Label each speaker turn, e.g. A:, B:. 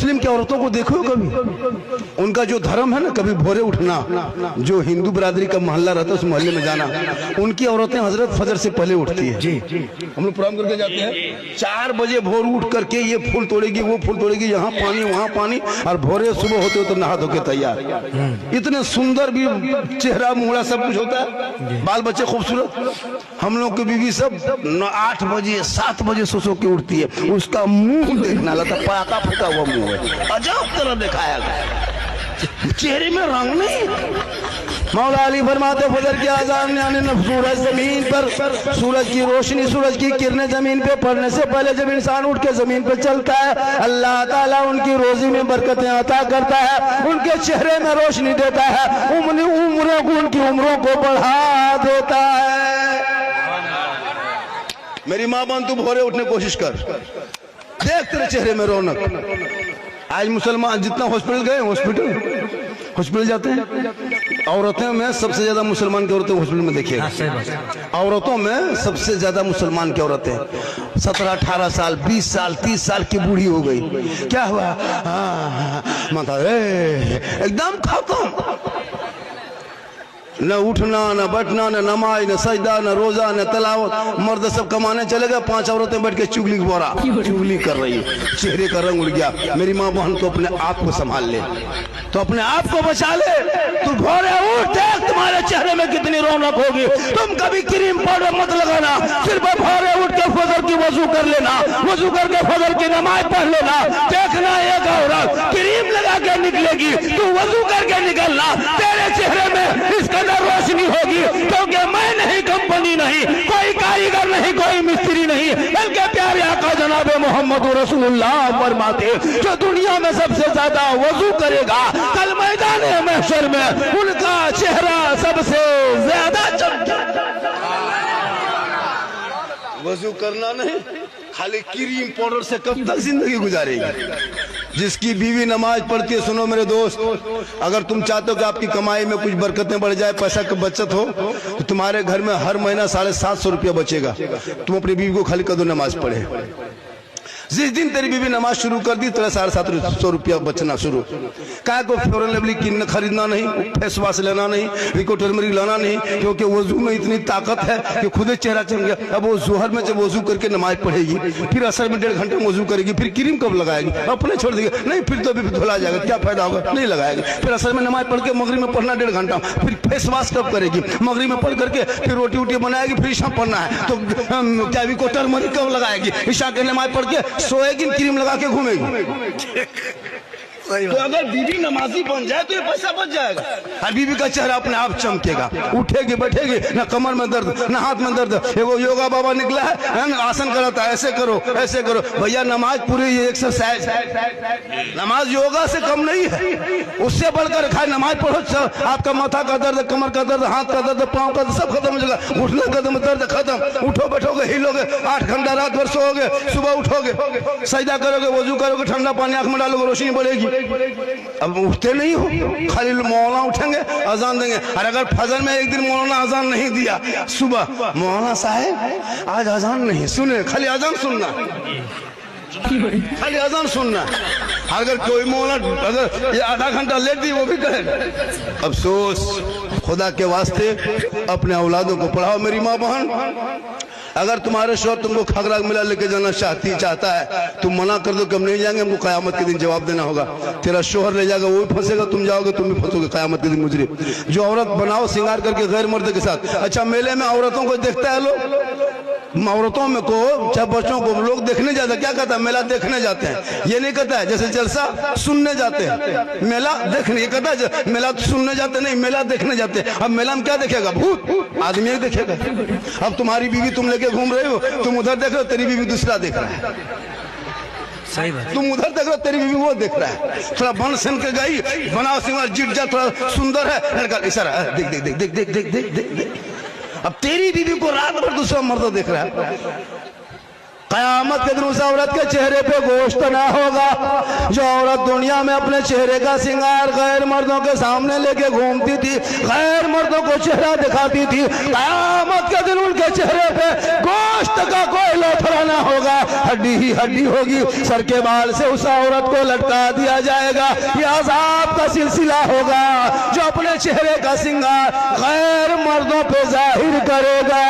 A: मुस्लिम की औरतों को देखो कभी, उनका जो धर्म है ना, कभी भोरे उठना, जो हिंदू बिरादरी का मोहल्ला रहता है उस मोहल्ले में जाना, उनकी औरतें हजरत फजर से पहले उठती है। जी हम लोग प्रोग्राम करके जाते हैं, 4 बजे भोर उठ करके ये फूल तोड़ेगी, वो फूल तोड़ेगी, यहाँ पानी वहाँ पानी, और भोरे सुबह होते होते नहा धो के तैयार। इतने सुंदर भी चेहरा मुहरा सब कुछ होता है, बाल बच्चे खूबसूरत। हम लोग की बीवी सब 8 बजे 7 बजे सो के उठती है, उसका मुंह देखना लगता, पटाखा फूटा हुआ मुंह है, अजब तरह दिखाया गया, चेहरे में रंग नहीं। मौला अली फरमाते फजर की आजान यानी सूरज जमीन पर, सूरज की रोशनी, सूरज की किरणें जमीन पे पड़ने से पहले जब इंसान उठ के जमीन पे चलता है, अल्लाह ताला उनकी रोजी में बरकतें अता करता है, उनके चेहरे में रोशनी देता है, उनकी उम्रों को बढ़ा देता है। मेरी माँ बहन तू भोरे उठने की कोशिश कर, देख तेरे चेहरे में रौनक। आज मुसलमान जितना हॉस्पिटल जाते हैं, औरतों में सबसे ज्यादा मुसलमान की औरतें हॉस्पिटल में देखिएगा। औरतों में सबसे ज्यादा मुसलमान की औरतें 17, 18 साल, 20 साल, 30 साल की बूढ़ी हो गई, क्या हुआ, माता एकदम खत्म, न उठना, न बैठना, न नमाज, न सजदा, न रोजा, न तलावत। मर्द सब कमाने चले गए, 5 औरतें बैठ के चुगली कर रही है, चेहरे का रंग उड़ गया। मेरी माँ बहन तो अपने आप को संभाल ले, तो अपने आप को बचा ले। तू भोरे उठ, देख तुम्हारे चेहरे में कितनी रौनक होगी। तुम कभी क्रीम पाउडर मत लगाना, सिर्फ भोरे उठ के फजर की वजू कर लेना, वजू करके फजर की नमाज पढ़ लेना। देखना एक औरत क्रीम लगा के निकलेगी, तू वजू करके निकलना, तेरे चेहरे में इसका रोशनी होगी, क्योंकि मैं नहीं, कंपनी नहीं, कोई कारीगर नहीं, कोई मिस्त्री नहीं, बल्कि प्यारे आका जनाबे मोहम्मद रसूलुल्लाह फरमाते, जो दुनिया में सबसे ज्यादा वजू करेगा कल मैदान महशर में उनका चेहरा सबसे ज्यादा चमकेगा। वजू करना नहीं, खाली क्रीम पाउडर से कब तक जिंदगी गुजारेगी। जिसकी बीवी नमाज पढ़ती है, सुनो मेरे दोस्त, अगर तुम चाहते हो कि आपकी कमाई में कुछ बरकतें बढ़ जाए, पैसा की बचत हो, तो तुम्हारे घर में हर महीना 750 रुपया बचेगा। तुम अपनी बीवी को खाली कर दो नमाज पढ़े। जिस दिन तेरी बीवी नमाज शुरू कर दी, तेरा 750 रुपया बचना शुरू। क्या को फेयर लवली किन खरीदना नहीं, फेस वॉश लेना नहीं, रिको टर्मरिक लाना नहीं, क्योंकि वजू में इतनी ताकत है कि खुद चेहरा चम गया। अब वो जोहर में जब वजू करके नमाज पढ़ेगी, फिर असर में 1.5 घंटे में वजू करेगी, फिर क्रीम कब लगाएगी, अपने छोड़ देगी, नहीं फिर तो भी धुला जाएगा, क्या फायदा होगा, नहीं लगाएगी। फिर असर में नमाज पढ़ के मगरिब में पढ़ना 1.5 घंटा, फिर फेस वॉश कब करेगी, मगरिब में पढ़ करके फिर रोटी वोटी बनाएगी, फिर ईशा पढ़ना है तो क्या रिको टर्मरिक कब लगाएगी, ईशा के नमाज पढ़ के सोएगी, क्रीम लगा के घूमेगी। तो अगर बीवी नमाजी बन जाए तो ये पैसा बच जाएगा, और बीवी का चेहरा अपने आप चमकेगा। उठेगी बैठेगी, ना कमर में दर्द, ना हाथ में दर्द। एगो योगा बाबा निकला है, आसन कराता है, ऐसे करो ऐसे करो। भैया नमाज पूरी एक्सरसाइज, नमाज योगा से कम नहीं है, उससे बढ़कर खाए। नमाज पढ़ो, आपका माथा का दर्द, कमर का दर्द, हाथ का दर्द, पाँव का दर्द सब खत्म हो जाएगा। उठने का दर्द खत्म, उठो बैठोगे, हिलोगे, 8 घंटा रात भर सोओगे, सुबह उठोगे, सजदा करोगे, वजू करोगे, ठंडा पानी आंख में डालोगे, रोशनी बढ़ेगी। अब उठते नहीं हो, खाली मौलाना उठेंगे, अजान देंगे। और अगर फजर में एक दिन मौलाना अजान नहीं दिया, सुबह मौलाना साहब आज अजान नहीं सुने, खाली अजान सुनना, खाली अजान सुनना। अगर कोई मौलाना अगर ये आधा घंटा लेट दी, वो भी कहेगा। अफसोस, खुदा के वास्ते अपने औलादों को पढ़ाओ। मेरी माँ बहन, अगर तुम्हारे शौहर तुमको खगरा मिला लेके जाना चाहता है, तुम मना कर दो कि हम नहीं जाएंगे, हमको कयामत के दिन जवाब देना होगा। तेरा शौहर ले जाएगा, वो भी फंसेगा, तुम जाओगे, तुम भी फंसोगे कयामत के दिन। मुजरिम जो औरत बनाओ श्रृंगार करके गैर मर्द के साथ। अच्छा, मेले में औरतों को देखता है लोग, औरतों में को चाहे बच्चों को लोग देखने जाते हैं। क्या कहता है, मेला देखने जाते हैं, ये नहीं कहता है जैसे जलसा सुनने जाते हैं, मेला देखने। ये कहता है मेला तो सुनने जाते नहीं, मेला देखने जाते हैं। अब मेला में क्या देखेगा, भूत आदमी देखेगा। अब तुम्हारी बीवी तुम लेके घूम रहे हो, तुम उधर देख रहे हो, तेरी बीवी दूसरा देख रहा है। सही बात, तुम उधर देख रहे हो, तेरी बीवी वो देख रहा है। थोड़ा बन सन के गई, बनाओ सिंगार, जिट जा, थोड़ा सुंदर है, लड़का इशारा, देख देख देख देख देख देख देख देख देख। अब तेरी बीवी को रात भर दूसरा मर्द देख रहा है। कयामत के दिन उस औरत के चेहरे पे गोश्त ना होगा, जो औरत दुनिया में अपने चेहरे का श्रृंगार गैर मर्दों के सामने लेके घूमती थी, गैर मर्दों को चेहरा दिखाती थी, क़यामत के दिन उनके चेहरे पे गोश्त का कोई लोथड़ा ना होगा, हड्डी ही हड्डी होगी। सर के बाल से उस औरत को लटका दिया जाएगा। ये अज़ाब का सिलसिला होगा जो अपने चेहरे का श्रृंगार गैर मर्दों पे जाहिर करेगा।